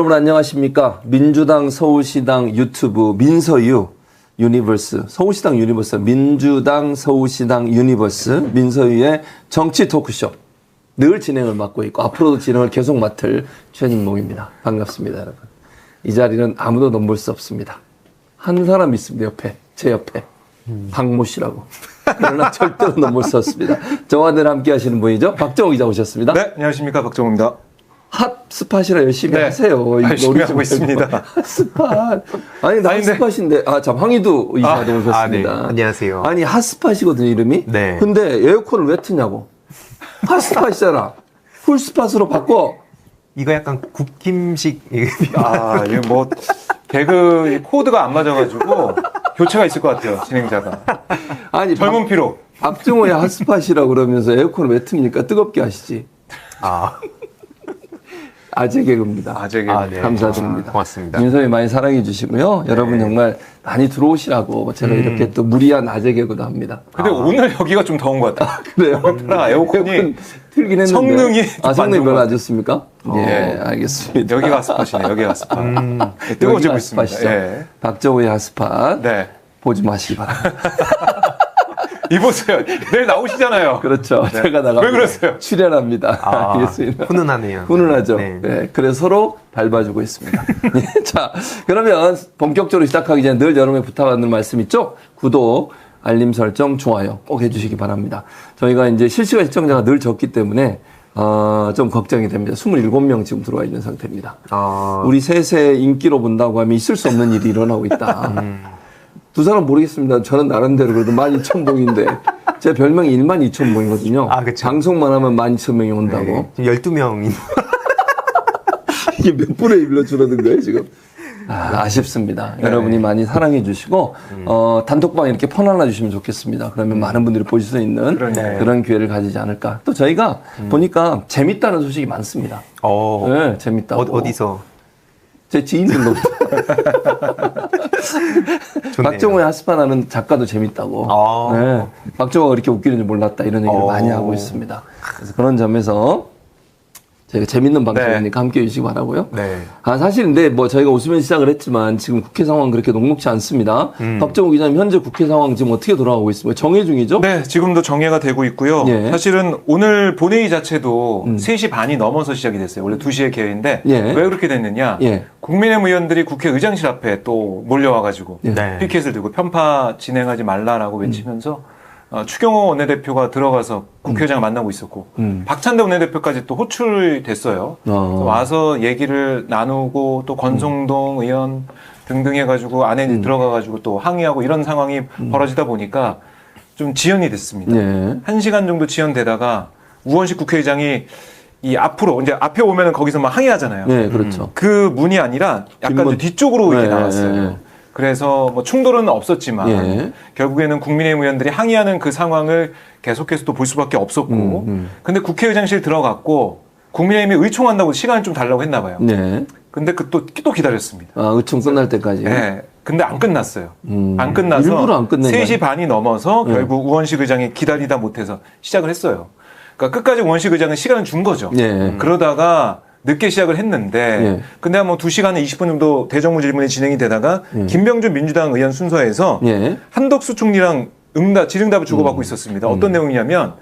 여러분 안녕하십니까? 민주당 서울시당 유튜브 민서유 유니버스, 서울시당 유니버스, 민주당 서울시당 유니버스 민서유의 정치 토크쇼 늘 진행을 맡고 있고 앞으로도 진행을 계속 맡을 최진봉입니다. 반갑습니다, 여러분. 이 자리는 아무도 넘볼 수 없습니다. 한 사람 있습니다, 옆에. 제 옆에. 박모 씨라고. 그러나 절대로 넘볼 수 없습니다. 저와 늘 함께 하시는 분이죠. 박정호 기자 오셨습니다. 네, 안녕하십니까. 박정호입니다. 핫스팟이라 열심히 네, 하세요. 열심히 하고 있습니다. 핫스팟. 아니, 나 핫스팟인데. 참, 황희두 이사도 오셨습니다. 네. 안녕하세요. 아니, 핫스팟이거든요, 이름이. 네. 근데 에어컨을 왜 트냐고. 핫스팟이잖아. 풀스팟으로 바꿔. 이거 약간 국김식. 아, 이거 뭐, 개그 코드가 안 맞아가지고, 교체가 있을 것 같아요, 진행자가. 아니, 젊은 피로. 박정호의 핫스팟이라고 그러면서 에어컨을 왜 틉니까? 뜨겁게 하시지. 아재 개그입니다. 아재 개그. 네. 감사드립니다. 고맙습니다. 민서희 많이 사랑해 주시고요. 여러분 정말 많이 들어오시라고 제가 이렇게 또 무리한 아재 개그도 합니다. 근데 오늘 여기가 좀 더운 것 같다. 그래요? 에어컨이 틀긴 했는데. 성능이 성능이 별로 안 안 좋습니까? 예, 알겠습니다. 여기가 핫스팟이네, 여기가 핫스팟. 뜨거워지고 있습니다. 핫스팟이죠. 예. 박정호의 핫스팟 네. 보지 마시기 바랍니다. 이보세요. 내일 나오시잖아요. 그렇죠. 네. 제가 나갑니다. 왜 그러세요? 출연합니다. 알겠습니다. 훈훈하네요. 훈훈하죠. 네. 네, 그래서 서로 밟아주고 있습니다. 네, 자, 그러면 본격적으로 시작하기 전에 늘 여러분의 부탁하는 말씀 있죠? 구독, 알림 설정, 좋아요 꼭 해주시기 바랍니다. 저희가 이제 실시간 시청자가 늘 적기 때문에 좀 걱정이 됩니다. 27명 지금 들어와 있는 상태입니다. 우리 셋의 인기로 본다고 하면 있을 수 없는 일이 일어나고 있다. 두 사람 모르겠습니다. 저는 나름대로 그래도 12,000봉인데 제 별명이 12,000봉이거든요. 그쵸. 방송만 하면 12,000명이 온다고. 네. 12명이. 이게 몇 분의 1로 줄어든 거예요, 지금? 아쉽습니다. 네. 여러분이 많이 사랑해 주시고, 단톡방 이렇게 퍼나눠 주시면 좋겠습니다. 그러면 많은 분들이 보실 수 있는 그러네요. 그런 기회를 가지지 않을까. 또 저희가 보니까 재밌다는 소식이 많습니다. 네, 재밌다고. 어디서? 제 지인들로. 박정호의 핫스팟하는 작가도 재밌다고. 네. 박정호가 그렇게 웃기는 줄 몰랐다. 이런 얘기를 많이 하고 있습니다. 그래서 그런 점에서 저희가 재밌는 방송이니까 함께 해주시기 바라고요. 네. 사실 근데 뭐 저희가 웃으면서 시작을 했지만 지금 국회 상황 그렇게 녹록지 않습니다. 박정호 기자님 현재 국회 상황 지금 어떻게 돌아가고 있습니까? 정해 중이죠? 네, 지금도 정예가 되고 있고요. 예. 사실은 오늘 본회의 자체도 3시 반이 넘어서 시작이 됐어요. 원래 2시에 개회인데 예. 왜 그렇게 됐느냐. 예. 국민의힘 의원들이 국회 의장실 앞에 또 몰려와가지고 네. 피켓을 들고 편파 진행하지 말라라고 외치면서 추경호 원내대표가 들어가서 국회의장을 만나고 있었고 박찬대 원내대표까지 또 호출됐어요. 그래서 와서 얘기를 나누고 또 권성동 의원 등등 해가지고 안에 들어가가지고 또 항의하고 이런 상황이 벌어지다 보니까 좀 지연이 됐습니다. 네. 1시간 정도 지연되다가 우원식 국회의장이 이 앞으로 이제 앞에 오면은 거기서 막 항의하잖아요. 네, 그렇죠. 그 문이 아니라 약간 뒷문. 좀 뒤쪽으로 이렇게 네, 나왔어요. 네. 그래서 뭐 충돌은 없었지만 예. 결국에는 국민의힘 의원들이 항의하는 그 상황을 계속해서 또 볼 수밖에 없었고 근데 국회의장실 들어갔고 국민의힘이 의총한다고 시간을 좀 달라고 했나 봐요. 네. 근데 또 기다렸습니다. 의총 끝날 때까지. 네. 근데 안 끝났어요. 안 끝나서 일부러 안 끝낸 3시 반이 넘어서 결국 우원식 의장이 기다리다 못해서 시작을 했어요. 그러니까 끝까지 우원식 의장은 시간을 준 거죠. 네. 그러다가 늦게 시작을 했는데 예. 근데 뭐 2시간에 20분 정도 대정부 질문이 진행이 되다가 김병준 민주당 의원 순서에서 예. 한덕수 총리랑 질응답을 주고받고 있었습니다. 어떤 내용이냐면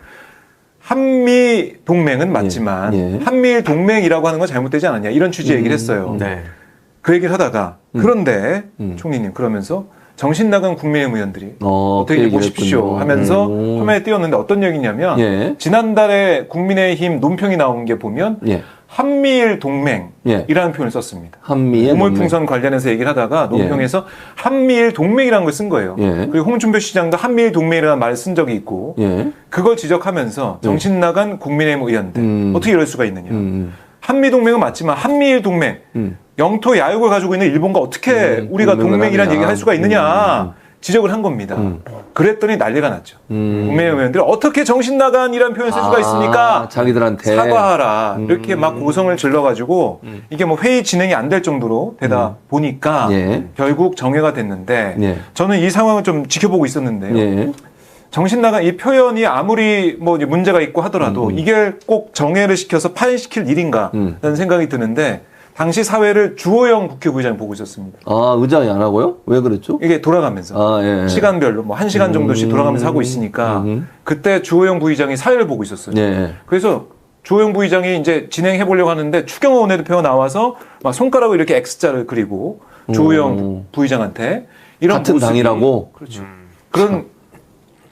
한미 동맹은 맞지만 예. 한미일 동맹이라고 하는 건 잘못되지 않았냐 이런 취지의 얘기를 했어요. 네. 그 얘기를 하다가 그런데 총리님 그러면서 정신 나간 국민의힘 의원들이 어떻게 그 얘기를 보십시오 했군요. 하면서 화면에 띄웠는데 어떤 얘기냐면 예. 지난달에 국민의힘 논평이 나온 게 보면 예. 한미일 동맹이라는 예. 표현을 썼습니다. 한미의 우물풍선 관련해서 얘기를 하다가 논평에서 한미일 동맹이라는 걸 쓴 거예요. 예. 그리고 홍준표 시장도 한미일 동맹이라는 말을 쓴 적이 있고 예. 그걸 지적하면서 정신 나간 국민의힘 의원들 어떻게 이럴 수가 있느냐. 한미 동맹은 맞지만 한미일 동맹 영토 야육을 가지고 있는 일본과 어떻게 우리가 동맹이라는 얘기를 할 수가 있느냐 지적을 한 겁니다. 그랬더니 난리가 났죠. 국민의힘 의원들이 어떻게 정신 나간이라는 표현을 쓸 수가 있습니까? 자기들한테 사과하라. 이렇게 막 고성을 질러가지고 이게 뭐 회의 진행이 안 될 정도로 되다 보니까 예. 결국 정회가 됐는데 예. 저는 이 상황을 좀 지켜보고 있었는데요. 예. 정신 나간 이 표현이 아무리 뭐 이제 문제가 있고 하더라도 이게 꼭 정회를 시켜서 파행시킬 일인가라는 생각이 드는데 당시 사회를 주호영 국회부의장이 보고 있었습니다. 아, 의장이 안 하고요? 왜 그랬죠? 이게 돌아가면서 아, 예. 시간별로 뭐 1시간 정도씩 돌아가면서 하고 있으니까 그때 주호영 부의장이 사회를 보고 있었어요. 예. 그래서 주호영 부의장이 이제 진행해 보려고 하는데 추경호 원내대표가 나와서 막 손가락으로 이렇게 X자를 그리고 주호영 부의장한테 이런 같은 모습이, 당이라고? 그렇죠. 그런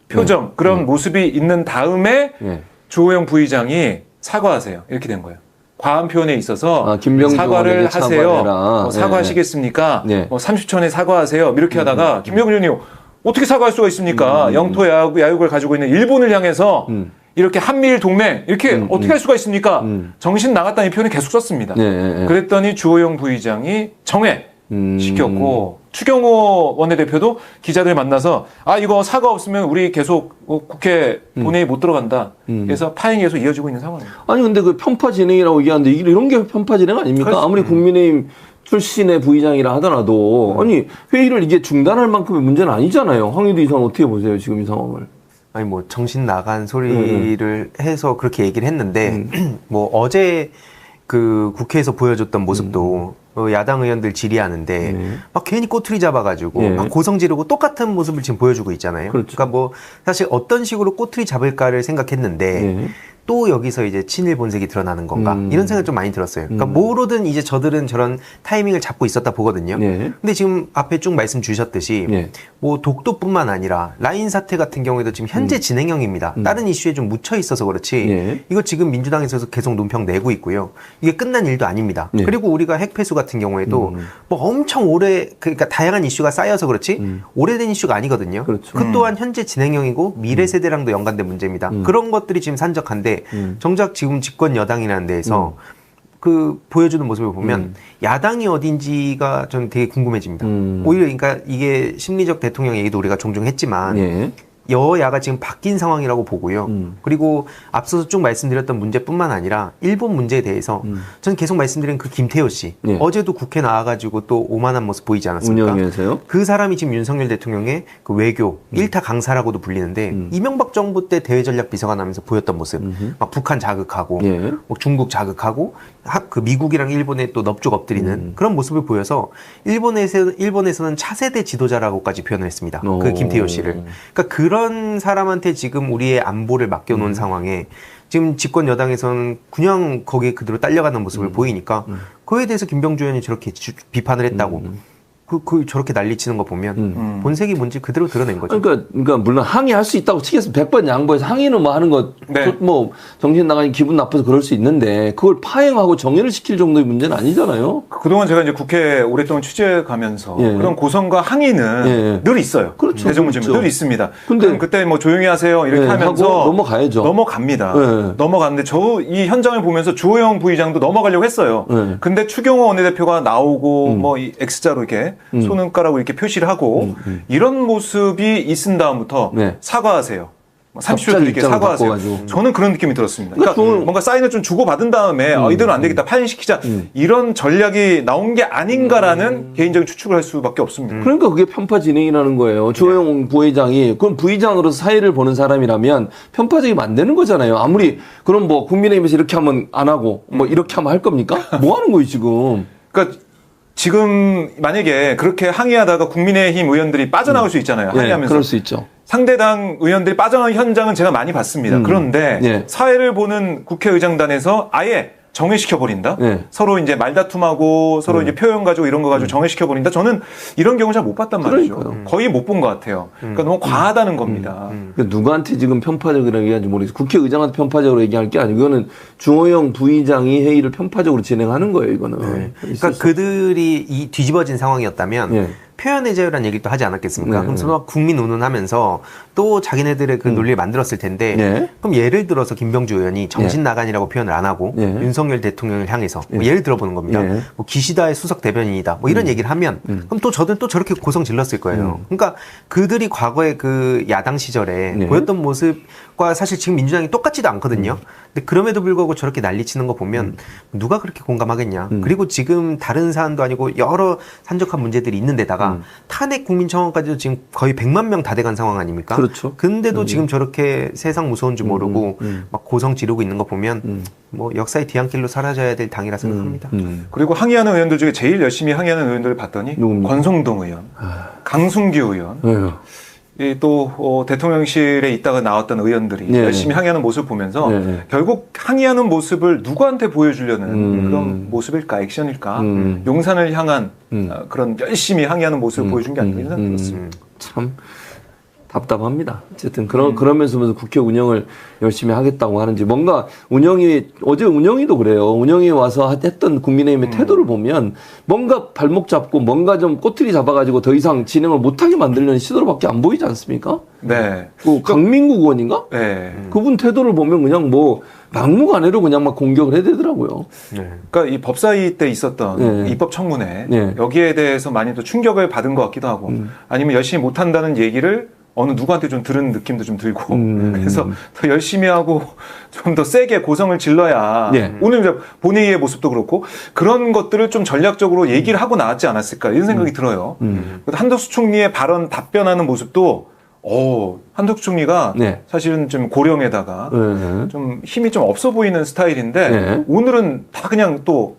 표정, 그런 모습이 있는 다음에 예. 주호영 부의장이 사과하세요. 이렇게 된 거예요. 과한 표현에 있어서 김병주 사과를 의원에게 하세요. 사과해라. 뭐 사과하시겠습니까? 네. 뭐 30초 안에 사과하세요. 이렇게 하다가 김병주 의원이 어떻게 사과할 수가 있습니까? 영토 야육을 가지고 있는 일본을 향해서 이렇게 한미일 동맹 이렇게 어떻게 할 수가 있습니까? 정신 나갔다는 이 표현을 계속 썼습니다. 그랬더니 주호영 부의장이 정회시켰고 추경호 원내대표도 기자들 만나서 이거 사과 없으면 우리 계속 국회 본회의 못 들어간다. 그래서 파행이 계속 이어지고 있는 상황입니다. 아니 근데 그 편파 진행이라고 얘기하는데 이런 게 편파 진행 아닙니까? 그렇죠. 아무리 국민의힘 출신의 부의장이라 하더라도 아니 회의를 이게 중단할 만큼의 문제는 아니잖아요. 황희도 이사는 어떻게 보세요 지금 이 상황을? 아니 뭐 정신 나간 소리를 해서 그렇게 얘기를 했는데 뭐 어제 그 국회에서 보여줬던 모습도 야당 의원들 질의하는데 막 괜히 꼬투리 잡아가지고 막 고성 지르고 똑같은 모습을 지금 보여주고 있잖아요. 그렇죠. 그러니까 뭐 사실 어떤 식으로 꼬투리 잡을까를 생각했는데 또 여기서 이제 친일 본색이 드러나는 건가 이런 생각 좀 많이 들었어요. 그러니까 뭐로든 이제 저들은 저런 타이밍을 잡고 있었다 보거든요. 근데 지금 앞에 쭉 말씀 주셨듯이 뭐 독도뿐만 아니라 라인 사태 같은 경우에도 지금 현재 진행형입니다. 다른 이슈에 좀 묻혀 있어서 그렇지 이거 지금 민주당에서 계속 논평 내고 있고요. 이게 끝난 일도 아닙니다. 그리고 우리가 핵폐수 같은 경우에도 뭐 엄청 오래 그러니까 다양한 이슈가 쌓여서 그렇지 오래된 이슈가 아니거든요. 그렇죠. 그 또한 현재 진행형이고 미래 세대랑도 연관된 문제입니다. 그런 것들이 지금 산적한데 정작 지금 집권 여당이라는 데에서 그 보여주는 모습을 보면 야당이 어딘지가 저는 되게 궁금해집니다. 오히려 그러니까 이게 심리적 대통령 얘기도 우리가 종종 했지만 여야가 지금 바뀐 상황이라고 보고요. 그리고 앞서서 쭉 말씀드렸던 문제뿐만 아니라 일본 문제에 대해서 저는 계속 말씀드린 그 김태효 씨 어제도 국회 나와가지고 또 오만한 모습 보이지 않았습니까? 운영에서요? 그 사람이 지금 윤석열 대통령의 그 외교 일타 강사라고도 불리는데 이명박 정부 때 대외전략 비서관 하면서 보였던 모습 막 북한 자극하고 뭐 중국 자극하고 그 미국이랑 일본에 또 넙죽 엎드리는 그런 모습을 보여서 일본에서는 차세대 지도자라고까지 표현을 했습니다. 그 김태효 씨를. 그러니까 그런 사람한테 지금 우리의 안보를 맡겨놓은 상황에 지금 집권 여당에서는 그냥 거기에 그대로 딸려가는 모습을 보이니까 그에 대해서 김병주 의원이 저렇게 비판을 했다고. 저렇게 난리치는 거 보면 본색이 뭔지 그대로 드러낸 거죠. 그러니까 물론 항의할 수 있다고 치겠으면 100번 양보해서 항의는 뭐 하는 거 뭐 정신 나가니 기분 나빠서 그럴 수 있는데 그걸 파행하고 정리를 시킬 정도의 문제는 아니잖아요. 그동안 제가 이제 국회 오랫동안 취재 가면서 그런 고성과 항의는 늘 있어요. 그렇죠. 대정부지만 늘 있습니다. 근데 그럼 그때 뭐 조용히 하세요 이렇게 하면서 하고 넘어가야죠. 넘어갑니다. 넘어갔는데 저 이 현장을 보면서 주호영 부의장도 넘어가려고 했어요. 근데 추경호 원내대표가 나오고 뭐 이 X자로 이렇게 손가락으로 이렇게 표시를 하고 이런 모습이 있은 다음부터 사과하세요. 30초 드릴게 사과하세요. 바꿔가지고. 저는 그런 느낌이 들었습니다. 그러니까 뭔가 사인을 좀 주고받은 다음에 이대로 안 되겠다 파행시키자 이런 전략이 나온 게 아닌가라는 개인적인 추측을 할 수밖에 없습니다. 그러니까 그게 편파 진행이라는 거예요. 주호영 부회장이 그럼 부의장으로서 사회를 보는 사람이라면 편파적이면 안 되는 거잖아요. 아무리 그럼 뭐 국민의힘에서 이렇게 하면 안 하고 뭐 이렇게 하면 할 겁니까? 뭐 하는 거예요 지금? 그러니까 지금 만약에 그렇게 항의하다가 국민의힘 의원들이 빠져나올 수 있잖아요. 항의하면서. 그럴 수 있죠. 상대당 의원들이 빠져나온 현장은 제가 많이 봤습니다. 그런데 사회를 보는 국회의장단에서 아예 정회시켜버린다? 서로 이제 말다툼하고 서로 이제 표현 가지고 이런 거 가지고 정회시켜버린다? 저는 이런 경우 잘 못 봤단 말이죠. 그러니까요. 거의 못 본 것 같아요. 그러니까 너무 과하다는 겁니다. 그러니까 누구한테 지금 편파적이라고 얘기하는지 모르겠어요. 국회의장한테 편파적으로 얘기할 게 아니고 이거는 주호영 부의장이 회의를 편파적으로 진행하는 거예요. 이거는. 그러니까 그들이 이 뒤집어진 상황이었다면 표현의 자유라는 얘기를 또 하지 않았겠습니까? 그럼 서로 국민 운운하면서 또 자기네들의 그 논리를 만들었을 텐데 그럼 예를 들어서 김병주 의원이 정신 나간이라고 표현을 안 하고 윤석열 대통령을 향해서 뭐 예를 들어보는 겁니다. 뭐 기시다의 수석 대변인이다. 뭐 이런 얘기를 하면 그럼 또 저들은 또 저렇게 고성 질렀을 거예요. 그러니까 그들이 과거에 그 야당 시절에 보였던 모습과 사실 지금 민주당이 똑같지도 않거든요. 근데 그럼에도 불구하고 저렇게 난리치는 거 보면 누가 그렇게 공감하겠냐. 그리고 지금 다른 사안도 아니고 여러 산적한 문제들이 있는 데다가 보니까 탄핵 국민청원까지도 지금 거의 100만 명 다 돼간 상황 아닙니까? 그렇죠. 근데도 지금 저렇게 세상 무서운 줄 모르고 막 고성 지르고 있는 거 보면 뭐 역사의 뒤안길로 사라져야 될 당이라 생각합니다. 그리고 항의하는 의원들 중에 제일 열심히 항의하는 의원들을 봤더니 누굽니까? 권성동 의원, 강순규 의원, 네. 또 대통령실에 있다가 나왔던 의원들이 네. 열심히 항의하는 모습을 보면서 네. 결국 항의하는 모습을 누구한테 보여주려는 그런 모습일까, 액션일까, 용산을 향한 그런 열심히 항의하는 모습을 보여준 게 아닌가 이런 생각이 들었습니다. 참 답답합니다. 어쨌든 그러면서 무슨 국회 운영을 열심히 하겠다고 하는지 뭔가 어제 운영이도 그래요. 운영이 와서 했던 국민의힘의 태도를 보면 뭔가 발목 잡고 뭔가 좀 꼬투리 잡아가지고 더 이상 진행을 못하게 만들려는 시도로밖에 안 보이지 않습니까? 네. 그 강민국 의원인가? 네. 그분 태도를 보면 그냥 뭐 막무가내로 그냥 막 공격을 해대더라고요. 네. 그러니까 이 법사위 때 있었던 네. 입법 청문회 네. 여기에 대해서 많이 또 충격을 받은 것 같기도 하고 아니면 열심히 못한다는 얘기를 어느 누구한테 좀 들은 느낌도 좀 들고 그래서 더 열심히 하고 좀 더 세게 고성을 질러야 네. 오늘 이제 본회의의 모습도 그렇고 그런 것들을 좀 전략적으로 얘기를 하고 나왔지 않았을까 이런 생각이 들어요. 한덕수 총리의 발언 답변하는 모습도 한덕수 총리가 네. 사실은 좀 고령에다가 네. 좀 힘이 좀 없어 보이는 스타일인데 네. 오늘은 다 그냥 또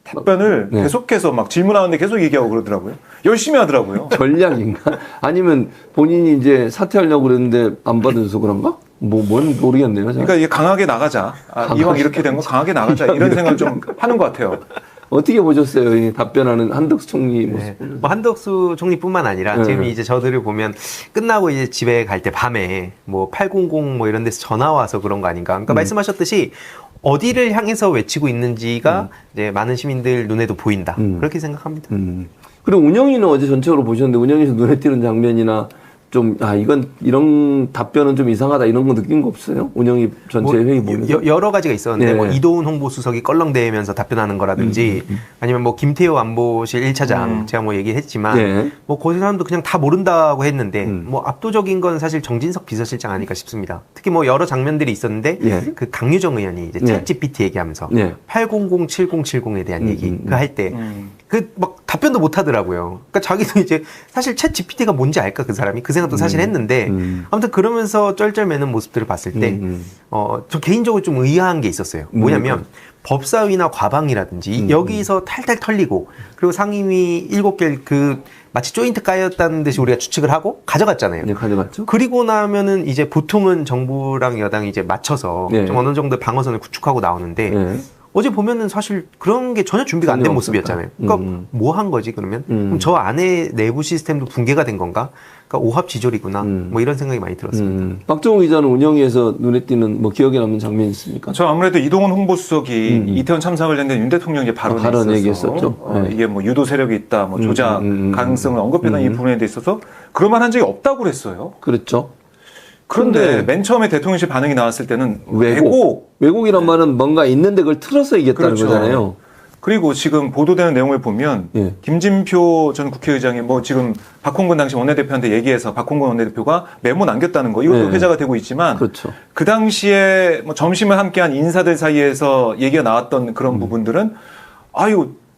답변을 네. 계속해서 막 질문하는데 계속 얘기하고 그러더라고요. 열심히 하더라고요. 전략인가? 아니면 본인이 이제 사퇴하려고 그랬는데 안 받아줘서 그런가? 뭔 모르겠네요. 그러니까 이게 강하게 나가자. 이왕 이렇게 된 거 강하게 나가자. 이런 생각을 좀 하는 것 같아요. 어떻게 보셨어요? 이 답변하는 한덕수 총리 모습. 네. 뭐 한덕수 총리뿐만 아니라 지금 이제 저들을 보면 끝나고 이제 집에 갈 때 밤에 뭐 800 뭐 이런 데서 전화 와서 그런 거 아닌가. 그러니까 말씀하셨듯이 어디를 향해서 외치고 있는지가 이제 많은 시민들 눈에도 보인다. 그렇게 생각합니다. 그리고 운영위는 어제 전체적으로 보셨는데 운영위에서 눈에 띄는 장면이나 좀 이건 이런 답변은 좀 이상하다 이런 거 느낀 거 없어요? 운영위 전체 회의 보면서 여러 가지가 있었는데 네. 뭐 이도훈 홍보수석이 껄렁대면서 답변하는 거라든지 아니면 뭐 김태호 안보실 1차장 제가 뭐 얘기했지만 네. 뭐 그 사람도 그냥 다 모른다고 했는데 뭐 압도적인 건 사실 정진석 비서실장 아닐까 싶습니다. 특히 뭐 여러 장면들이 있었는데 네. 그 강유정 의원이 이제 네. 챗GPT 얘기하면서 네. 800 7070에 대한 얘기 그 할 때 그 막 답변도 못 하더라고요. 그러니까 자기도 이제 사실 챗 GPT가 뭔지 알까 그 사람이 그 생각도 사실 했는데 아무튼 그러면서 쩔쩔매는 모습들을 봤을 때 저 개인적으로 좀 의아한 게 있었어요. 뭐냐면 법사위나 과방이라든지 여기서 탈탈 털리고 그리고 상임위 7개 그 마치 조인트 까였다는 듯이 우리가 추측을 하고 가져갔잖아요. 네, 가져갔죠. 그리고 나면은 이제 보통은 정부랑 여당이 이제 맞춰서 네. 좀 어느 정도 방어선을 구축하고 나오는데 네. 어제 보면은 사실 그런 게 전혀 준비가 안 된 전혀 모습이었잖아요. 그러니까 뭐 한 거지 그러면? 그럼 저 안에 내부 시스템도 붕괴가 된 건가? 그러니까 오합지졸이구나. 뭐 이런 생각이 많이 들었습니다. 박정우 기자는 운영위에서 눈에 띄는 뭐 기억에 남는 장면이 있습니까? 저 아무래도 이동훈 홍보수석이 이태원 참사를 했는데 윤 대통령이 발언에 발언 있어서 얘기했었죠. 네. 이게 뭐 유도 세력이 있다, 뭐 조작 가능성을 언급했던 이 부분에 대 있어서 그런 말 한 적이 없다고 그랬어요. 그렇죠. 그런데 맨 처음에 대통령실 반응이 나왔을 때는 왜곡이란 말은 뭔가 있는데 그걸 틀어서 얘기했다는 그렇죠. 거잖아요. 그리고 지금 보도되는 내용을 보면 예. 김진표 전 국회의장이 뭐 지금 박홍근 당시 원내대표한테 얘기해서 박홍근 원내대표가 메모 남겼다는 거 이것도 네. 회자가 되고 있지만 그렇죠. 그 당시에 뭐 점심을 함께한 인사들 사이에서 얘기가 나왔던 그런 부분들은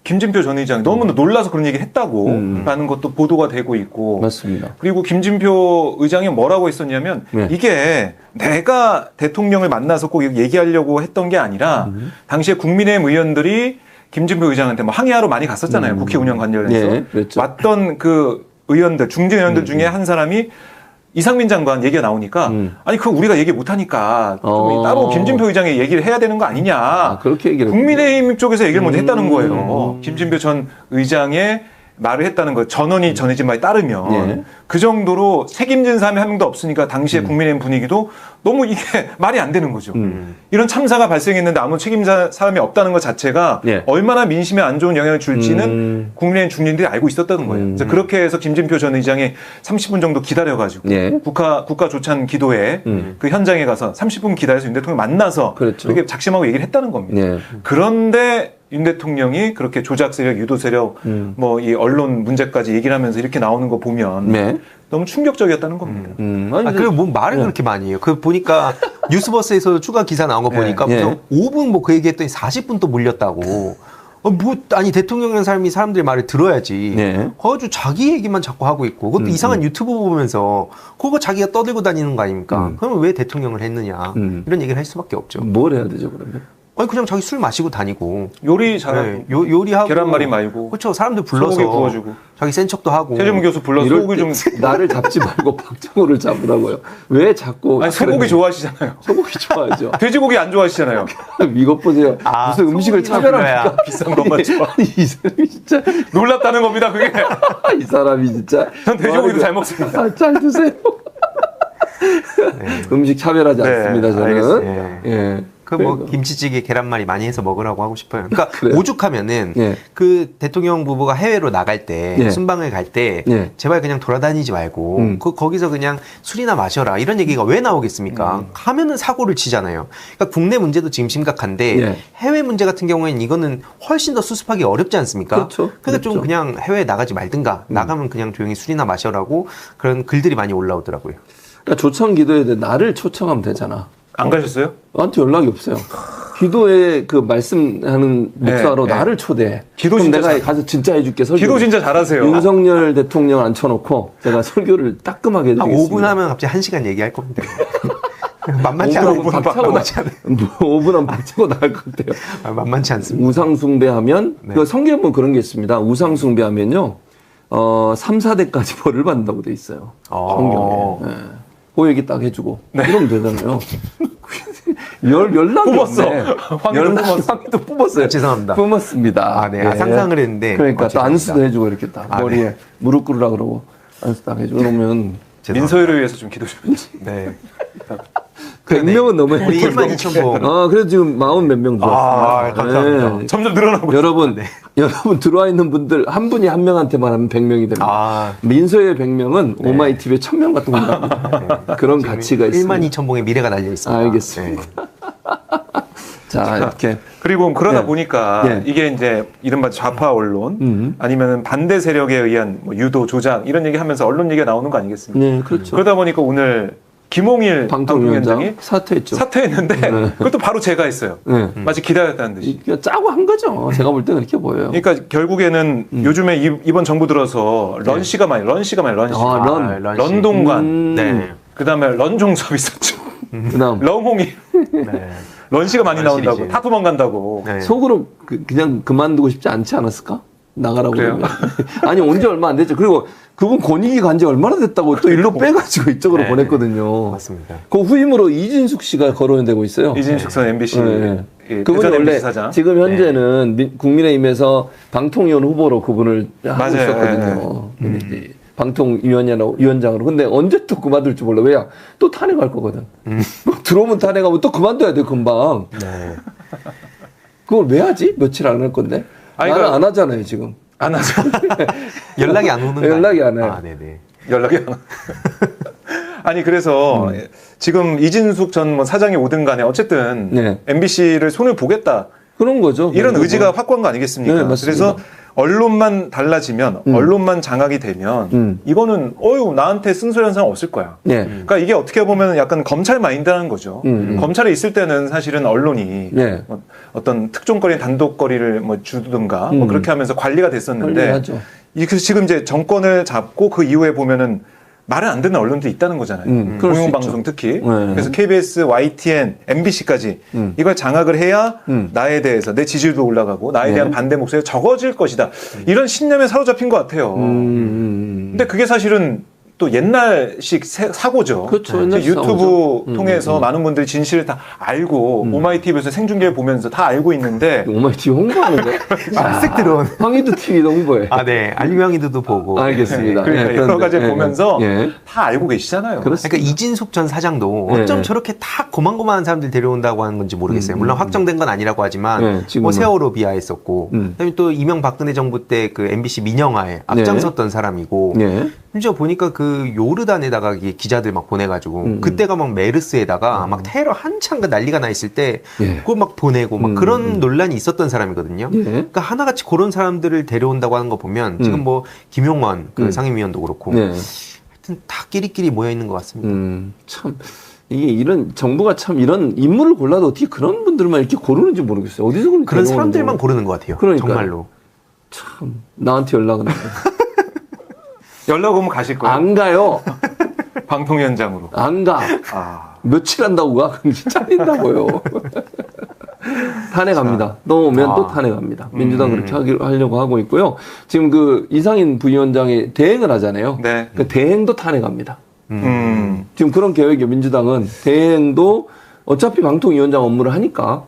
김진표 전 의장이 너무나 놀라서 그런 얘기를 했다고 라는 것도 보도가 되고 있고 맞습니다. 그리고 김진표 의장이 뭐라고 했었냐면 네. 이게 내가 대통령을 만나서 꼭 얘기하려고 했던 게 아니라 당시에 국민의힘 의원들이 김진표 의장한테 뭐 항의하러 많이 갔었잖아요. 국회 운영 관련해서. 네, 그렇죠. 왔던 그 의원들, 중진 의원들 중에 한 사람이 이상민 장관 얘기가 나오니까 아니 그거 우리가 얘기 못하니까 좀 따로 김진표 의장의 얘기를 해야 되는 거 아니냐. 그렇게 얘기를 국민의힘 쪽에서 얘기를 먼저 했다는 거예요. 김진표 전 의장의 말을 했다는 거 전원이 전해진 바에 따르면 네. 그 정도로 책임진 사람이 한 명도 없으니까 당시에 국민의힘 분위기도 너무 이게 말이 안 되는 거죠. 이런 참사가 발생했는데 아무 책임진 사람이 없다는 것 자체가 네. 얼마나 민심에 안 좋은 영향을 줄지는 국민의힘 중진들이 알고 있었다는 거예요. 그래서 그렇게 해서 김진표 전 의장이 30분 정도 기다려가지고 네. 국가 조찬 기도회 그 현장에 가서 30분 기다려서 윤 대통령 만나서 그렇죠. 그렇게 작심하고 얘기를 했다는 겁니다. 네. 그런데 윤 대통령이 그렇게 조작 세력, 유도 세력, 뭐 이 언론 문제까지 얘기를 하면서 이렇게 나오는 거 보면 네. 너무 충격적이었다는 겁니다. 그리고 뭐 말을 그렇게 많이 해요. 그 보니까 뉴스버스에서 추가 기사 나온 거 보니까 네. 무슨 5분 뭐 그 얘기했더니 40분 또 물렸다고. 아니 대통령이라는 사람이 사람들의 말을 들어야지. 네. 아주 자기 얘기만 자꾸 하고 있고 그것도 이상한 유튜브 보면서 그거 자기가 떠들고 다니는 거 아닙니까? 그러면 왜 대통령을 했느냐 이런 얘기를 할 수밖에 없죠. 뭘 해야 되죠 그러면? 아니 그냥 자기 술 마시고 다니고 요리 잘하고 네, 요리하고 계란말이 말고 그렇죠. 사람들 불러서 소고기 구워주고 자기 센 척도 하고 최재문 교수 불러서 이럴 소고기 때 좀 나를 잡지 말고 박정호를 잡으라고요. 왜 자꾸 아니 소고기 좋아하시잖아요. 소고기 좋아하죠. 돼지고기 안 좋아하시잖아요. 이것 보세요. 아, 무슨 음식을 소고기만 차별합니까? 비싼 것만 좋아. 아니, 이 사람이 진짜 놀랍다는 겁니다. 그게. 이 사람이 진짜 전 돼지고기도 잘 먹습니다. 아, 잘 드세요. 음식 차별하지 네, 않습니다. 저는. 알겠습니다. 예. 그 뭐 김치찌개 계란말이 많이 해서 먹으라고 하고 싶어요. 그러니까 그래요? 오죽하면은 예. 그 대통령 부부가 해외로 나갈 때 예. 순방을 갈 때 예. 제발 그냥 돌아다니지 말고 거기서 그냥 술이나 마셔라 이런 얘기가 왜 나오겠습니까? 하면은 사고를 치잖아요. 그러니까 국내 문제도 지금 심각한데 예. 해외 문제 같은 경우에는 이거는 훨씬 더 수습하기 어렵지 않습니까? 그렇죠. 그러니까 좀 그렇죠. 그냥 해외에 나가지 말든가 나가면 그냥 조용히 술이나 마셔라고 그런 글들이 많이 올라오더라고요. 그러니까 초청 기도에 대해 나를 초청하면 되잖아. 안 가셨어요? 나한테 연락이 없어요. 기도에 그 말씀하는 목사로 네. 나를 초대해. 기도 그럼 진짜 내가 잘- 가서 진짜 해줄게. 설교. 기도 진짜 잘하세요. 윤석열 대통령 앉혀놓고 제가 설교를 따끔하게 한 해드리겠습니다. 5분 하면 갑자기 1시간 얘기할 겁니다. 만만치 5분 않아요. 하면 박차고 만만치 않아요. 5분 하면 박차고 나갈 것 같아요. 만만치 않습니다. 우상숭배하면 네. 그 성경에 보면 그런 게 있습니다. 우상숭배하면요 3, 4대까지 벌을 받는다고 돼 있어요. 성경에. 네. 그 얘기 딱 해주고 그러면 되잖아요. 연락이 뿜었어. 없네. 황희도 뿜었어. 황희도 뿜었어요. 아, 죄송합니다. 뿜었습니다. 아, 네. 아, 상상을 했는데. 그러니까 또 죄송합니다. 안수도 해주고 이렇게 딱 아, 머리에 네. 무릎 꿇으라 그러고 안수 딱 해주고 그러면 민서희를 위해서 좀 기도 좀 해주세요. 네. 100명은 넘어야 우리 12,000번. 그래도 지금 40몇 명 아, 들어왔습니다. 감사합니다. 네. 점점 늘어나고 있어요. 여러분, 여러분 들어와 있는 분들 한 분이 한 명한테만 하면 100명이 됩니다. 아. 민서의 100명은 오마이TV에 1000명 같은 겁니다. 그런 가치가 있습니다. 12,000봉의 미래가 달려 있습니다. 알겠습니다. 자, 이렇게. 그리고 그러다 네. 보니까 네. 이게 이제 이른바 좌파 언론 아니면 반대 세력에 의한 뭐 유도, 조작 이런 얘기하면서 언론 얘기가 나오는 거 아니겠습니까? 네, 그렇죠. 그러다 보니까 오늘 김홍일 방통위원장이 방통위원장이 사퇴했죠. 사퇴했는데 그것도 바로 제가 했어요. 네. 마치 기다렸다는 듯이. 이게 짜고 한 거죠. 제가 볼 때 그렇게 보여요. 그러니까 결국에는 요즘에 이번 정부 들어서 런시가 많이 런시. 아, 런. 런동관. 네. 그다음에 런종섭 있었죠. 그다음 런홍이. 네. 런시가 많이 런 나온다고. 시리즈. 다 도망간다고. 네. 속으로 그냥 그만두고 싶지 않지 않았을까? 나가라고 그래요? 그러면. 아니, 온 지 얼마 안 됐죠. 그리고 그분 권익위 간 지 얼마나 됐다고 또 일로 빼가지고 이쪽으로 네. 보냈거든요. 맞습니다. 그 후임으로 이진숙 씨가 거론되고 있어요. 이진숙 선 MBC 네. 예, 그분이 대전 원래 MBC 사장. 지금 현재는 국민의힘에서 방통위원 후보로 그분을 하고 맞아요. 있었거든요. 근데 이제 방통위원장으로. 근데 언제 또 그만둘지 몰라. 왜야? 또 탄핵할 거거든. 들어오면 탄핵하면 또 그만둬야 돼, 금방. 네. 그걸 왜 하지? 며칠 안 할 건데? 아니, 나는 그러니까- 안 하잖아요, 지금. 안 하죠. 연락이 안 오는 거 연락이 아니에요? 안 해요. 아, 네네. 연락이 안 와. 아니 그래서 지금 이진숙 전 뭐 사장이 오든 간에 어쨌든 네. MBC를 손을 보겠다 그런 거죠. 이런 그런 의지가 거죠. 확고한 거 아니겠습니까? 네, 맞습니다. 그래서 언론만 달라지면 언론만 장악이 되면 이거는 나한테 쓴소리하는 사람 없을 거야. 네. 그러니까 이게 어떻게 보면 약간 검찰 마인드라는 거죠. 검찰에 있을 때는 사실은 언론이 네. 뭐 어떤 특종거리, 단독거리를 뭐 주든가 뭐 그렇게 하면서 관리가 됐었는데 관리하죠. 그래서 지금 이제 정권을 잡고 그 이후에 보면은 말을 안 듣는 언론들이 있다는 거잖아요. 그럴 수 공영방송 특히. 네. 그래서 KBS, YTN, MBC까지 이걸 장악을 해야 나에 대해서 내 지지율도 올라가고 나에 네. 대한 반대 목소리가 적어질 것이다. 이런 신념에 사로잡힌 것 같아요. 근데 그게 사실은 또 옛날식 사고죠. 그렇죠. 이제 옛날 유튜브 사고죠. 통해서 많은 분들이 진실을 다 알고 오마이TV에서 생중계를 보면서 다 알고 있는데 오마이TV 홍보하는 거. 쓱 들어온. 황희도 TV도 홍보해. 아, 네. 알유명이들도 보고. 알겠습니다. 그러니까 네, 여러 그런데, 가지를 예, 보면서 예. 다 알고 계시잖아요. 그렇습니다. 그러니까 이진숙 전 사장도 네. 어쩜 저렇게 다 고만고만한 사람들 데려온다고 하는 건지 모르겠어요. 물론 확정된 건 아니라고 하지만 네, 지금은. 뭐 세월호 비하했었고 그다음에 또 이명박근혜 정부 때 그 MBC 민영화에 앞장섰던 사람이고 네. 심지어 보니까 그 요르단에다가 이게 기자들 막 보내가지고 그때가 막 메르스에다가 막 테러 한창 그 난리가 나 있을 때 예. 그걸 막 보내고 막 그런 논란이 있었던 사람이거든요. 예. 그러니까 하나같이 그런 사람들을 데려온다고 하는 거 보면 지금 뭐 김용원 그 상임위원도 그렇고 네. 하여튼 다 끼리끼리 모여 있는 것 같습니다. 참 이게 이런 정부가 참 이런 인물을 골라도 어떻게 그런 분들만 이렇게 고르는지 모르겠어요. 어디서 그런 그런 사람들만 고르는 것 같아요. 그러니까요. 정말로. 참 나한테 연락은 안 돼. 연락 오면 가실 거예요? 안 가요. 방통 현장으로. 안 가. 아. 며칠 한다고 가? 그럼 잘린다고요. 탄핵합니다. 넘어오면 또 탄핵합니다. 민주당 그렇게 하려고 하고 있고요. 지금 그 이상인 부위원장이 대행을 하잖아요. 네. 그 대행도 탄핵합니다. 지금 그런 계획이에요. 민주당은 대행도 어차피 방통위원장 업무를 하니까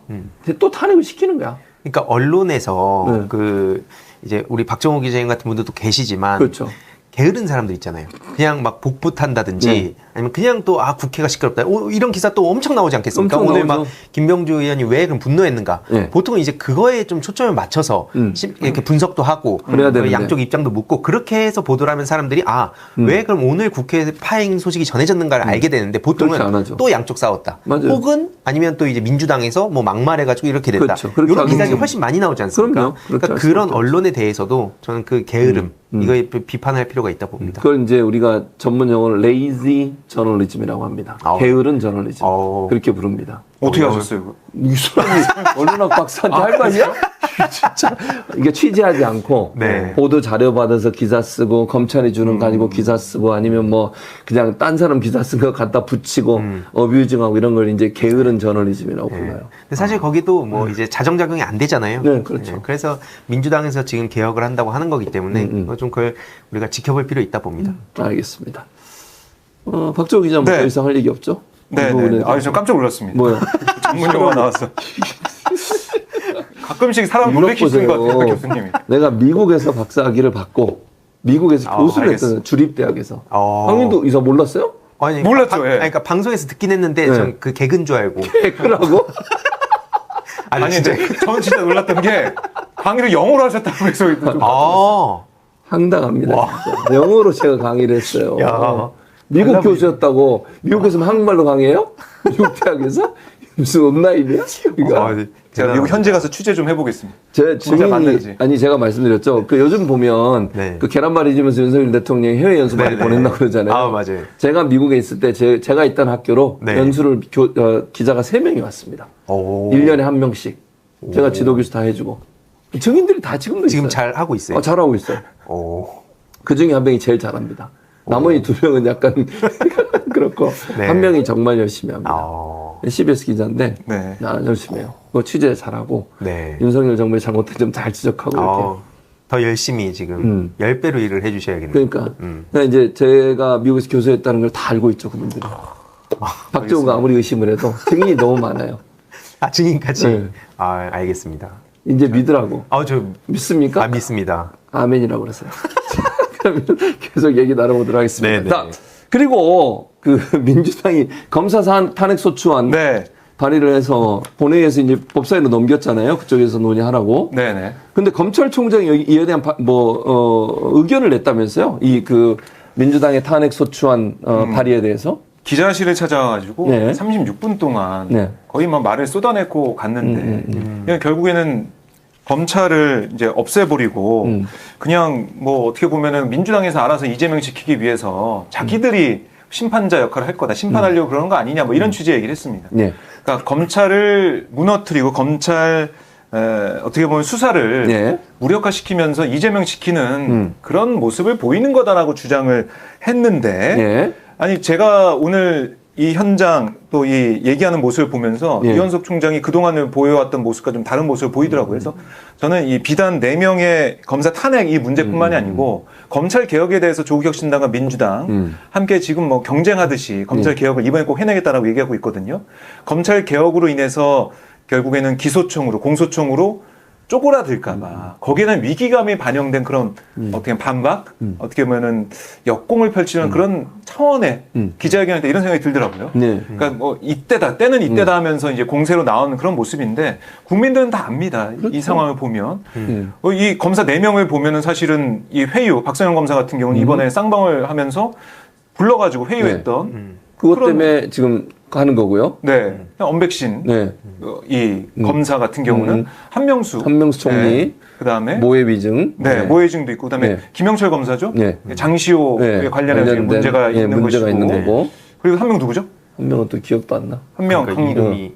또 탄핵을 시키는 거야. 그러니까 언론에서 네. 그 이제 우리 박정호 기자님 같은 분들도 계시지만 그렇죠. 게으른 사람들 있잖아요. 그냥 막 복붙한다든지 네. 아니면 그냥 또 국회가 시끄럽다. 이런 기사 또 엄청 나오지 않겠습니까? 엄청 오늘 나오죠. 막 김병주 의원이 왜 그럼 분노했는가? 네. 보통은 이제 그거에 좀 초점을 맞춰서 이렇게 분석도 하고 그래야 되는데. 양쪽 입장도 묻고 그렇게 해서 보도를 하면 사람들이 왜 그럼 오늘 국회 파행 소식이 전해졌는가를 알게 되는데 그렇게 안 보통은 하죠. 또 양쪽 싸웠다. 맞아요. 혹은 아니면 또 이제 민주당에서 뭐 막말해가지고 이렇게 됐다. 그렇죠. 그렇게 이런 기사들이 하겠지. 훨씬 많이 나오지 않습니까? 그럼요. 그렇게 그러니까 할 그런 수밖에 언론에 대해서도 저는 그 게으름 이거에 비판할 필요가 있다 봅니다. 그걸 이제 우리가 전문 용어로 레이지 저널리즘이라고 합니다. 게으른 저널리즘. 그렇게 부릅니다. 어떻게 하셨어요? 그거? 이 사람이 언론학 박사한테 할 말이야? 진짜 이게 취재하지 않고 네. 보도 자료 받아서 기사 쓰고 검찰이 주는 거 아니고 기사 쓰고 아니면 뭐 그냥 딴 사람 기사 쓴 거 갖다 붙이고 어뷰징하고 이런 걸 이제 게으른 저널리즘이라고 불러요. 근데 사실 거기도 뭐 이제 자정작용이 안 되잖아요. 네, 그렇죠. 그래서 민주당에서 지금 개혁을 한다고 하는 거기 때문에 좀 그걸 우리가 지켜볼 필요 있다 봅니다. 알겠습니다. 박정호 기자 뭐 네. 더 이상 할 얘기 없죠? 이 네, 부분에 네. 대해서. 저 깜짝 놀랐습니다. 뭐요? 전문 용어가 나왔어. 가끔씩 사람 유럽 놀래키시는 것 보세요. 같아요, 교수님이. 내가 미국에서 박사학위를 받고 미국에서 교수를 알겠어. 했던 주립대학에서. 형님도 이사 몰랐어요? 아니, 몰랐죠, 예. 그러니까 방송에서 듣긴 했는데 네. 전 그 개그인 줄 알고. 개그라고? 아니, 근데 저는 진짜 놀랐던 게 강의를 영어로 하셨다고 해서 좀 황당합니다. 진짜. 영어로 제가 강의를 했어요. 야, 미국 달라 교수였다고 미국에서 한국말로 강의해요? 미국 대학에서? 무슨 온라인이야? 그러니까 제가 미국 현지 가서 취재 좀 해보겠습니다. 제 진짜 증인이 맞는지. 아니 제가 말씀드렸죠. 그 요즘 보면 네. 그 계란말이 집에서 윤석열 대통령이 해외 연수 많이 보낸다고 그러잖아요. 맞아요. 제가 미국에 있을 때 제가 있던 학교로 네. 연수를 기자가 3명이 왔습니다. 오. 1년에 한 명씩. 제가 지도 교수 다 해주고. 증인들이 다 지금도 지금 있어요. 잘 하고 있어요. 잘하고 있어요. 오. 그 중에 한 명이 제일 잘합니다. 나머지 2명은 약간 그렇고 네. 한 명이 정말 열심히 합니다. 아. CBS 기자인데 네. 열심히 해요. 그거 취재 잘하고 네. 윤석열 정부의 잘못된 점 잘 지적하고 이렇게. 더 열심히 지금 10배로 일을 해주셔야겠네요. 그러니까 이제 제가 미국에서 교수했다는 걸 다 알고 있죠, 그분들이. 박정우가 아무리 의심을 해도 증인이 너무 많아요. 증인까지. 네. 알겠습니다. 이제 믿으라고. 저 믿습니까? 믿습니다. 아멘이라고 그러세요. 그러면 계속 얘기 나눠보도록 하겠습니다. 네, 자, 네. 그리고 그 민주당이 검사 탄핵소추안 네. 발의를 해서 본회의에서 이제 법사위로 넘겼잖아요. 그쪽에서 논의하라고. 네네. 근데 검찰총장이 이에 대한 의견을 냈다면서요. 이 그 민주당의 탄핵소추안 발의에 대해서. 기자실을 찾아와가지고 네. 36분 동안 네. 거의 막 말을 쏟아내고 갔는데 그냥 결국에는 검찰을 이제 없애버리고 그냥 뭐 어떻게 보면은 민주당에서 알아서 이재명 지키기 위해서 자기들이 심판자 역할을 할 거다. 심판하려고 그러는 거 아니냐. 뭐 이런 취지의 얘기를 했습니다. 네. 그러니까 검찰을 무너뜨리고 검찰 어떻게 보면 수사를 네. 무력화시키면서 이재명 지키는 그런 모습을 보이는 거다라고 주장을 했는데 네. 아니 제가 오늘 이 현장 또 이 얘기하는 모습을 보면서 예. 이현석 총장이 그동안을 보여왔던 모습과 좀 다른 모습을 보이더라고요. 그래서 저는 이 비단 4명의 검사 탄핵 이 문제뿐만이 아니고 검찰 개혁에 대해서 조국혁신당과 민주당 함께 지금 뭐 경쟁하듯이 검찰 개혁을 이번에 꼭 해내겠다라고 얘기하고 있거든요. 검찰 개혁으로 인해서 결국에는 기소총으로 공소총으로 쪼그라들까봐 거기에는 위기감이 반영된 그런 어떻게 보면 반박, 어떻게 보면은 역공을 펼치는 그런 차원의 기자회견할 때 이런 생각이 들더라고요. 네. 그러니까 뭐 이때다, 때는 이때다 하면서 이제 공세로 나오는 그런 모습인데 국민들은 다 압니다. 이 상황을 보면 이 검사 4명을 보면은 사실은 이 회유 박선영 검사 같은 경우는 이번에 쌍방을 하면서 불러가지고 회유했던 그것 때문에 지금 하는 거고요. 네, 언백신 네. 이 검사 같은 경우는 한명수 총리, 그다음에 모해비증, 네, 모해증도 있고 그다음에 네. 김영철 검사죠. 네. 장시호에 네. 관련해서 관련된, 문제가 예, 있는 문제가 것이고 있는 거고. 그리고 한 명 누구죠? 한 명은 또 기억도 안 나. 한 명, 그러니까 이름이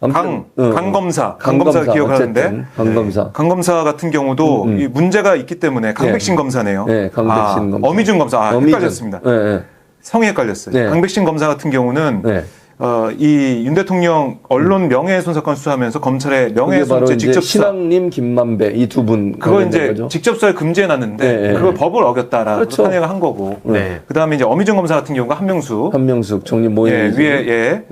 강 검사 기억하는데, 어쨌든 강 검사. 강 검사 같은 경우도 이 문제가 있기 때문에 강백신 검사네요. 네, 강백신 검사. 어미준 검사. 어미준. 헷갈렸습니다. 네, 네. 성이 헷갈렸어요. 네. 강백신 검사 같은 경우는 네. 이 윤 대통령 언론 명예훼손 사건 수사하면서 검찰에 그게 바로 명예훼손죄 이제 직접 수사. 신앙님, 김만배 이 두 분. 그거 이제 직접 수사를 금지해놨는데 네, 그걸 법을 어겼다라고 그렇죠. 탄핵을 한 거고. 네. 그다음에 이제 어미준 검사 같은 경우가 한명숙 정리 모의 위에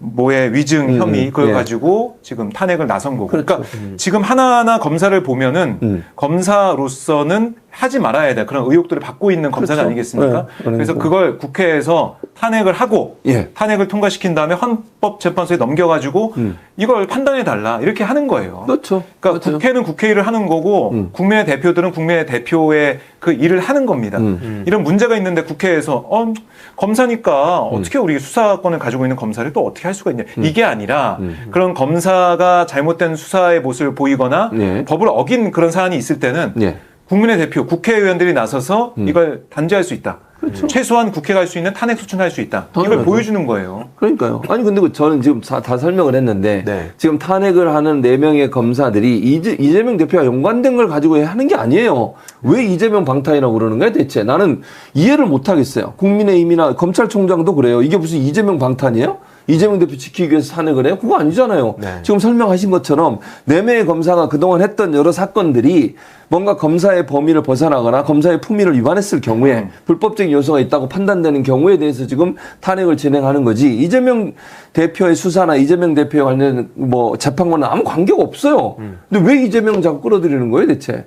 모의 위증 혐의 그걸 가지고 지금 탄핵을 나선 거고. 그렇죠. 그러니까 지금 하나하나 검사를 보면은 검사로서는 하지 말아야 돼. 그런 의혹들을 받고 있는 검사가 그렇죠. 아니겠습니까? 네, 그래서 그러니까. 그걸 국회에서 탄핵을 하고 예. 탄핵을 통과시킨 다음에 헌법재판소에 넘겨가지고 이걸 판단해달라 이렇게 하는 거예요. 그렇죠. 그러니까 그렇죠. 국회는 국회 일을 하는 거고 국민의 대표들은 국민의 대표의 그 일을 하는 겁니다. 이런 문제가 있는데 국회에서 검사니까 어떻게 우리 수사권을 가지고 있는 검사를 또 어떻게 할 수가 있냐. 이게 아니라 그런 검사가 잘못된 수사의 모습을 보이거나 네. 법을 어긴 그런 사안이 있을 때는 예. 국민의 대표, 국회의원들이 나서서 이걸 단죄할 수 있다. 최소한 국회가 할 수 있는 탄핵 소추할 수 있다. 이걸 당연하죠. 보여주는 거예요. 그러니까요. 아니 근데 저는 지금 다 설명을 했는데 네. 지금 탄핵을 하는 4명의 검사들이 이재명 대표와 연관된 걸 가지고 하는 게 아니에요. 왜 이재명 방탄이라고 그러는 거야 대체? 나는 이해를 못 하겠어요. 국민의힘이나 검찰총장도 그래요. 이게 무슨 이재명 방탄이에요? 이재명 대표 지키기 위해서 탄핵을 해요? 그거 아니잖아요. 네. 지금 설명하신 것처럼 4명의 검사가 그동안 했던 여러 사건들이 뭔가 검사의 범위를 벗어나거나 검사의 품위를 위반했을 경우에 불법적인 요소가 있다고 판단되는 경우에 대해서 지금 탄핵을 진행하는 거지. 이재명 대표의 수사나 이재명 대표에 관련 뭐 재판과는 아무 관계가 없어요. 근데 왜 이재명 자꾸 끌어들이는 거예요, 대체?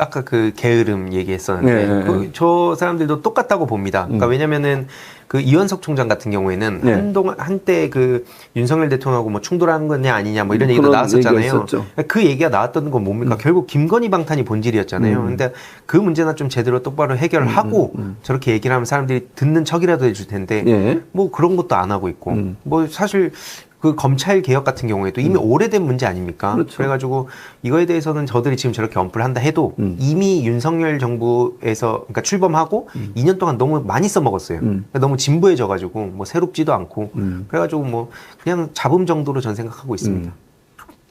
아까 그 게으름 얘기했었는데 네. 저 사람들도 똑같다고 봅니다. 그러니까 왜냐면은 그 이원석 총장 같은 경우에는 네. 한때 그 윤석열 대통령하고 뭐 충돌한 거냐 아니냐 뭐 이런 얘기도 그런 나왔었잖아요. 얘기가 있었죠. 그 얘기가 나왔던 건 뭡니까? 결국 김건희 방탄이 본질이었잖아요. 근데 그 문제나 좀 제대로 똑바로 해결하고 저렇게 얘기를 하면 사람들이 듣는 척이라도 해줄 텐데 예. 뭐 그런 것도 안 하고 있고 뭐 사실 그 검찰 개혁 같은 경우에도 이미 오래된 문제 아닙니까? 그렇죠. 그래가지고 이거에 대해서는 저들이 지금 저렇게 언플을 한다 해도 이미 윤석열 정부에서 그러니까 출범하고 2년 동안 너무 많이 써먹었어요. 그러니까 너무 진부해져가지고 뭐 새롭지도 않고 그래가지고 뭐 그냥 잡음 정도로 전 생각하고 있습니다.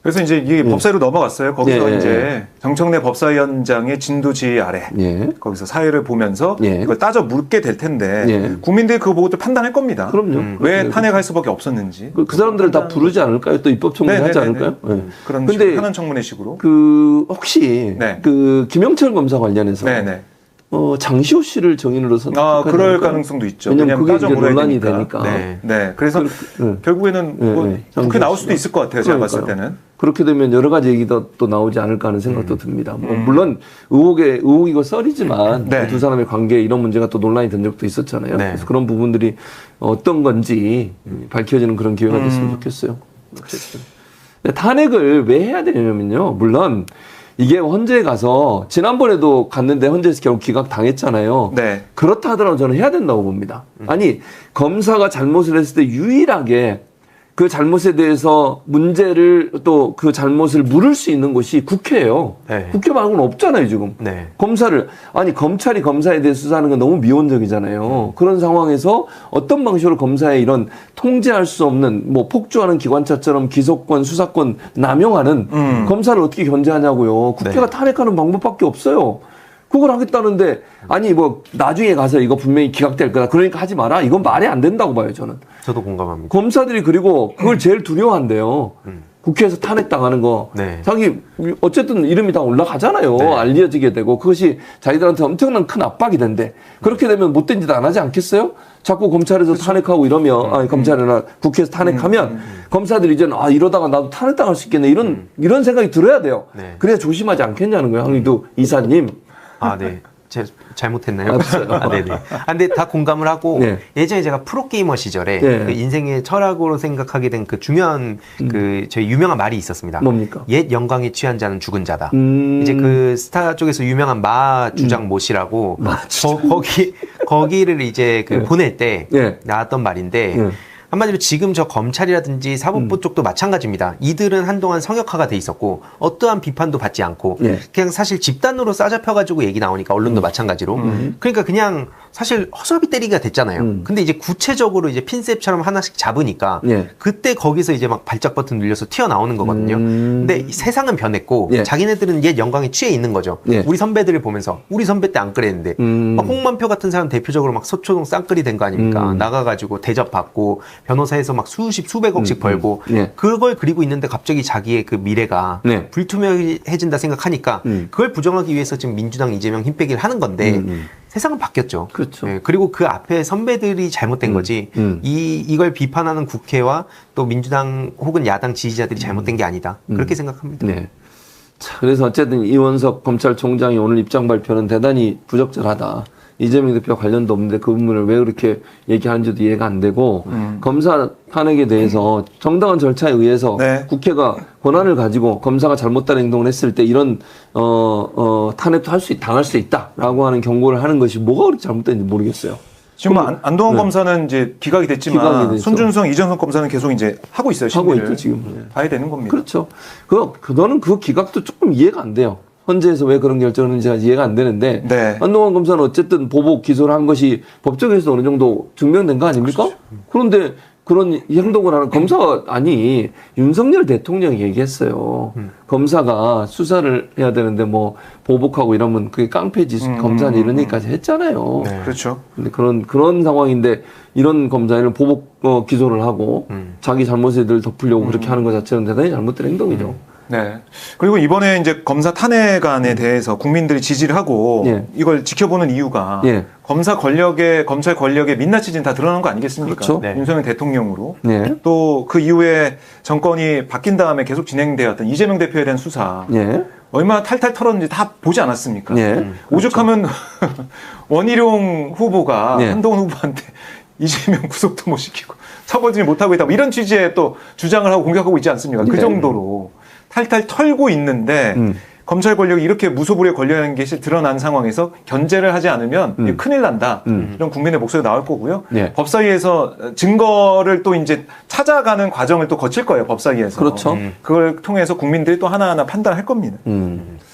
그래서 이제 이게 법사위로 넘어갔어요. 거기서 예. 이제 정청래 법사위원장의 진두지휘 아래 예. 거기서 사회를 보면서 예. 이걸 따져 묻게 될 텐데 예. 국민들이 그거 보고 또 판단할 겁니다. 그럼요. 왜 탄핵할 수밖에 없었는지. 그 사람들을 다 부르지 않을까요? 또 입법청문 하지 않을까요? 네. 그런 근데 식으로 현안 청문회 식으로. 혹시 네. 그 김영철 검사 관련해서 네네. 장시호 씨를 정인으로 선택할까요? 그럴 가능성도 있죠. 왜냐면 그게 따져 이제 물어야 논란이 되니까. 되니까. 네. 그래서 결국에는 뭐 국회 나올 수도 있을 것 같아요. 제가 봤을 때는. 그렇게 되면 여러 가지 얘기도 또 나오지 않을까 하는 생각도 듭니다. 뭐 물론 의혹이고 썰이지만 네. 두 사람의 관계 이런 문제가 또 논란이 된 적도 있었잖아요. 네. 그래서 그런 부분들이 어떤 건지 밝혀지는 그런 기회가 됐으면 좋겠어요. 어쨌든. 근데 탄핵을 왜 해야 되냐면요. 물론 이게 헌재에 가서 지난번에도 갔는데 헌재에서 결국 기각 당했잖아요. 네. 그렇다 하더라도 저는 해야 된다고 봅니다. 아니 검사가 잘못을 했을 때 유일하게 그 잘못에 대해서 문제를 또 그 잘못을 물을 수 있는 곳이 국회예요. 네. 국회 말고는 없잖아요 지금. 네. 검찰이 검사에 대해 수사하는 건 너무 미온적이잖아요. 그런 상황에서 어떤 방식으로 검사의 이런 통제할 수 없는 뭐 폭주하는 기관차처럼 기소권, 수사권 남용하는 검사를 어떻게 견제하냐고요. 국회가 네. 탄핵하는 방법밖에 없어요. 그걸 하겠다는데 아니 뭐 나중에 가서 이거 분명히 기각될 거다. 그러니까 하지 마라. 이건 말이 안 된다고 봐요 저는. 저도 공감합니다. 검사들이 그리고 그걸 제일 두려워한대요. 국회에서 탄핵당하는 거. 네. 자기 어쨌든 이름이 다 올라가잖아요. 네. 알려지게 되고 그것이 자기들한테 엄청난 큰 압박이 된대. 그렇게 되면 못된 짓 안 하지 않겠어요? 자꾸 검찰에서 탄핵하고 이러면 아니 검찰이나 국회에서 탄핵하면 검사들이 이제는 이러다가 나도 탄핵당할 수 있겠네 이런 생각이 들어야 돼요. 네. 그래야 조심하지 않겠냐는 거예요. 황희두 이사님. 네. 잘못했나요? 네네. 근데 다 공감을 하고 네. 예전에 제가 프로게이머 시절에 네. 그 인생의 철학으로 생각하게 된 그 중요한 그 저희 유명한 말이 있었습니다. 뭡니까? 옛 영광에 취한 자는 죽은 자다. 음. 이제 그 스타 쪽에서 유명한 마 주장 모씨라고 거기를 이제 그 보낼 때 네. 나왔던 말인데 한마디로 지금 저 검찰이라든지 사법부 쪽도 마찬가지입니다. 이들은 한동안 성역화가 돼 있었고 어떠한 비판도 받지 않고 예. 그냥 사실 집단으로 싸잡혀가지고 얘기 나오니까 언론도 마찬가지로 그러니까 그냥 사실 허접이 때리기가 됐잖아요. 근데 이제 구체적으로 이제 핀셋처럼 하나씩 잡으니까 예. 그때 거기서 이제 막 발작 버튼 눌려서 튀어나오는 거거든요. 근데 세상은 변했고 예. 자기네들은 옛 영광에 취해 있는 거죠. 예. 우리 선배들을 보면서 우리 선배 때 안 그랬는데 막 홍만표 같은 사람 대표적으로 막 서초동 쌍끌이 된 거 아닙니까? 나가가지고 대접받고 변호사에서 막 수백억씩 벌고 예. 그걸 그리고 있는데 갑자기 자기의 그 미래가 네. 불투명해진다 생각하니까 그걸 부정하기 위해서 지금 민주당 이재명 힘 빼기를 하는 건데 세상은 바뀌었죠. 그렇죠. 예, 그리고 그 앞에 선배들이 잘못된 거지 이걸 비판하는 국회와 또 민주당 혹은 야당 지지자들이 잘못된 게 아니다. 그렇게 생각합니다. 네. 자, 그래서 어쨌든 이원석 검찰총장이 오늘 입장 발표는 대단히 부적절하다. 이재명 대표와 관련도 없는데 그 부분을 왜 그렇게 얘기하는지도 이해가 안 되고 검사 탄핵에 대해서 정당한 절차에 의해서 네. 국회가 권한을 가지고 검사가 잘못된 행동을 했을 때 이런 탄핵도 당할 수 있다라고 하는 경고를 하는 것이 뭐가 그렇게 잘못됐는지 모르겠어요. 지금 안동원 검사는 이제 기각이 됐지만 기각이 됐죠. 손준성, 이정석 검사는 계속 이제 하고 있어요. 하고 심리를. 있죠 지금. 봐야 되는 겁니다. 그렇죠. 저는 그 기각도 조금 이해가 안 돼요. 헌재에서 왜 그런 결정을 했는지가 이해가 안 되는데 네. 안동원 검사는 어쨌든 보복 기소를 한 것이 법정에서 어느 정도 증명된 거 아닙니까? 그렇죠. 그런데 그런 행동을 하는 검사가 아니 윤석열 대통령이 얘기했어요. 검사가 수사를 해야 되는데 뭐 보복하고 이러면 그게 깡패지 검사는 이런 얘기까지 했잖아요. 네. 그렇죠. 근데 그런 상황인데 이런 검사는 보복 기소를 하고 자기 잘못을 늘 덮으려고 그렇게 하는 것 자체는 대단히 잘못된 행동이죠. 네. 그리고 이번에 이제 검사 탄핵안에 대해서 국민들이 지지를 하고 예. 이걸 지켜보는 이유가 예. 검찰 권력의 민낯이 지금 다 드러난 거 아니겠습니까? 그렇죠. 네. 윤석열 대통령으로. 네. 또 그 이후에 정권이 바뀐 다음에 계속 진행되었던 이재명 대표에 대한 수사. 예. 얼마나 탈탈 털었는지 다 보지 않았습니까? 예. 오죽하면 원희룡 후보가 예. 한동훈 후보한테 이재명 구속도 못 시키고 처벌지 못하고 있다. 뭐 이런 취지의 또 주장을 하고 공격하고 있지 않습니까? 그 네. 정도로 탈탈 털고 있는데 검찰 권력이 이렇게 무소불위에 걸려있는 것이 드러난 상황에서 견제를 하지 않으면 이게 큰일 난다. 이런 국민의 목소리가 나올 거고요. 네. 법사위에서 증거를 또 이제 찾아가는 과정을 또 거칠 거예요. 법사위에서. 그렇죠. 그걸 통해서 국민들이 또 하나하나 판단할 겁니다.